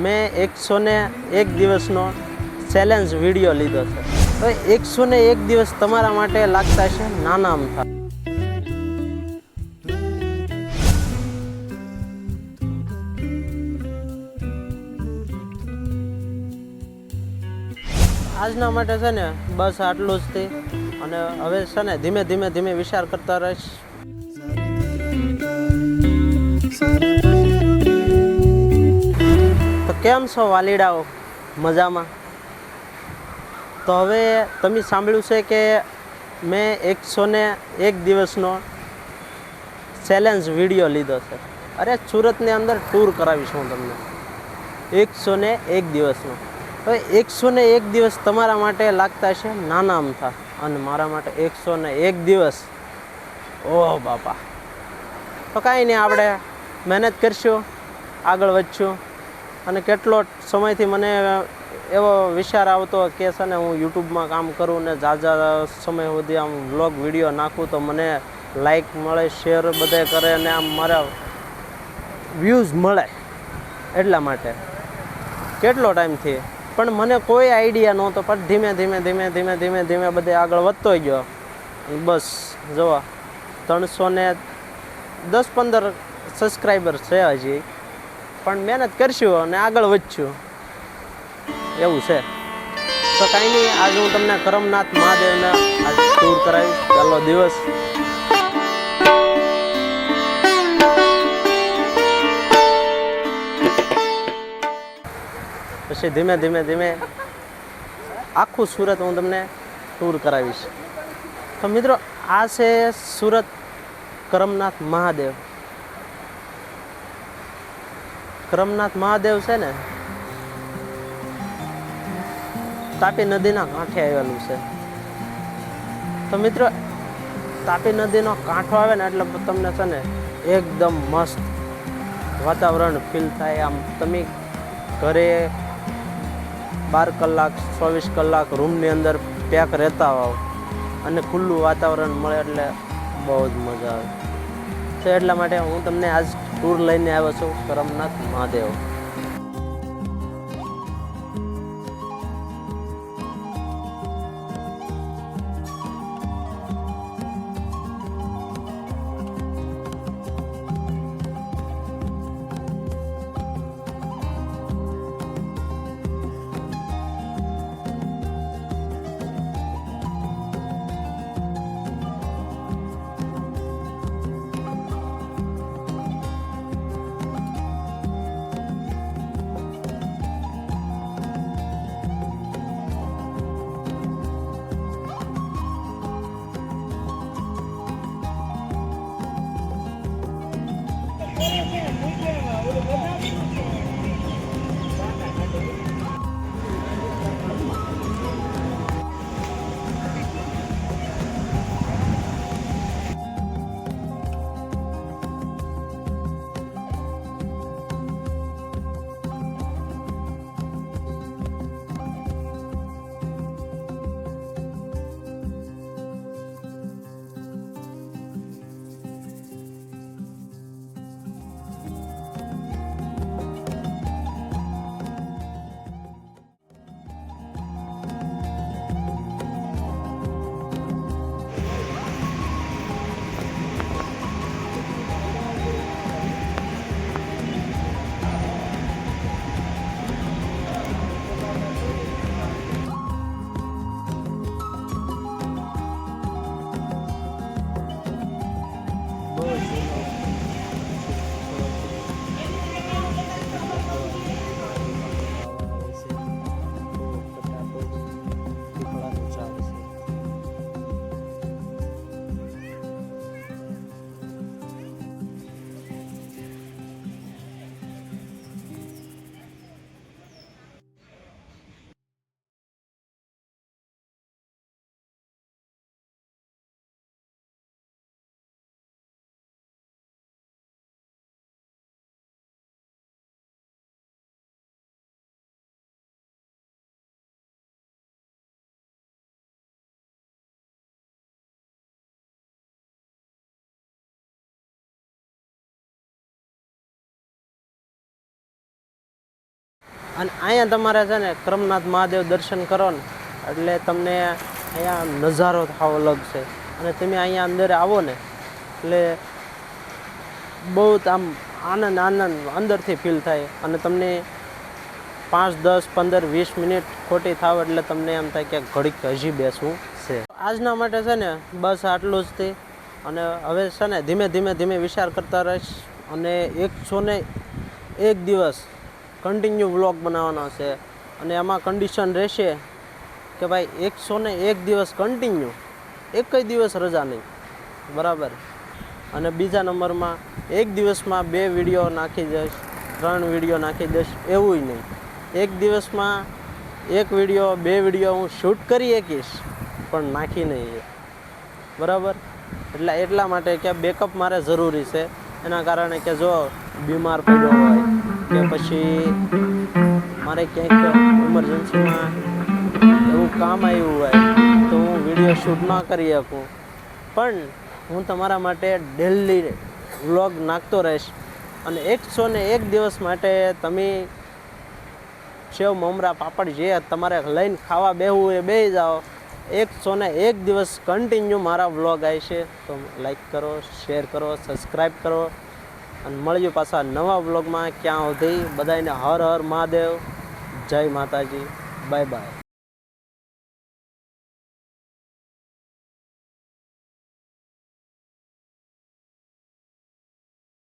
મેં 101 દિવસનો challenge video લીધો છે. તો 101 દિવસ તમારા માટે લાગતા છે નાના અમથા. આજના માટે છે ને બસ આટલું જ થી, અને હવે છે ને ધીમે ધીમે વિચાર કરતા રહીશ. તો કેમ છો વાલીડાઓ? મજામાં? તો હવે તમે સાંભળ્યું છે કે મેં 101 દિવસનો ચેલેન્જ વિડીયો લીધો છે. અરે સુરતની અંદર ટૂર કરાવીશ હું તમને 101 દિવસનો. હવે 101 દિવસ તમારા માટે લાગતા છે નાના અમથા, અને મારા માટે 101 દિવસ ઓહ બાપા. તો કાંઈ નહીં, આપણે મહેનત કરશું, આગળ વધશું. અને કેટલો સમયથી મને એવો વિચાર આવતો કે છે ને હું યુટ્યુબમાં કામ કરું ને ઝાઝા સમય સુધી આમ વ્લોગ વિડીયો નાખું તો મને લાઈક મળે, શેર બધે કરે અને આમ મારા વ્યૂઝ મળે, એટલા માટે કેટલો ટાઈમથી. પણ મને કોઈ આઈડિયા નહોતો, પણ ધીમે બધે આગળ વધતો ગયો. બસ જુઓ 310-15 સબસ્ક્રાઈબર છે હજી, પણ મહેનત કરશું અને આગળ વધશું, એવું છે. તો કાંઈ નહીં, આજે હું તમને કરમનાથ મહાદેવને આજ ટૂર કરાવીશ. પહેલો દિવસ પછી ધીમે આખું સુરત હું તમને ટૂર કરાવીશ. તો મિત્રો, આ છે સુરત કરમનાથ મહાદેવ. કરમનાથ મહાદેવ છે ને તાપી નદીના કાંઠે આવેલું છે. તો મિત્રો, તાપી નદીનો કાંઠો આવે ને એટલે તમને છે ને એકદમ મસ્ત વાતાવરણ ફીલ થાય. આમ તમે ઘરે 12 કલાક 24 કલાક રૂમની અંદર પેક રહેતા હોવ અને ખુલ્લું વાતાવરણ મળે એટલે બહુ જ મજા આવે છે. એટલા માટે હું તમને આજ ટૂર લઈને આવ્યો છું કરમનાથ મહાદેવ. અને અહીંયા તમારે છે ને કરમનાથ મહાદેવ દર્શન કરો ને એટલે તમને અહીંયા નજારો થાવ અલગ છે. અને તમે અહીંયા અંદર આવો ને એટલે બહુ આમ આનંદ અંદરથી ફીલ થાય. અને તમને 5, 10, 15, 20 મિનિટ ખોટી થાવ એટલે તમને એમ થાય કે ઘડીક હજી બેસવું છે. આજના માટે છે ને બસ આટલું જ થી. અને હવે છે ને ધીમે વિચાર કરતા રહીશ. અને 101 દિવસ કન્ટિન્યુ વ્લોગ બનાવવાનો છે. અને એમાં કન્ડિશન રહેશે કે ભાઈ 101 દિવસ કન્ટિન્યુ, એક દિવસ રજા નહીં, બરાબર. અને બીજા નંબરમાં એક દિવસમાં 2 વિડીયો નાખી દઈશ, 3 વિડીયો નાખી દઈશ, એવું નહીં. એક દિવસમાં 1 વિડીયો 2 વિડીયો હું શૂટ કરી શકીશ પણ નાખી નહીં, બરાબર. એટલે એટલા માટે કે બેકઅપ મારે જરૂરી છે. એના કારણે કે જો બીમાર પડ્યો હોય કે પછી મારે ક્યાંક ઇમરજન્સીમાં એવું કામ આવ્યું હોય તો હું વિડીયો શૂટ ના કરી શકું, પણ હું તમારા માટે ડેલી વ્લોગ નાખતો રહીશ. અને 101 દિવસ માટે તમે સેવ મમરા પાપડ જે તમારે લઈને ખાવા બેહવું એ બેસી જાઓ. 101 દિવસ કન્ટિન્યુ મારા વ્લોગ આવશે. તો લાઈક કરો, શેર કરો, સબસ્ક્રાઈબ કરો. અને મળીએ પાછા નવા વ્લોગમાં. ક્યાં સુધી બધાને હર હર મહાદેવ, જય માતાજી, બાય બાય.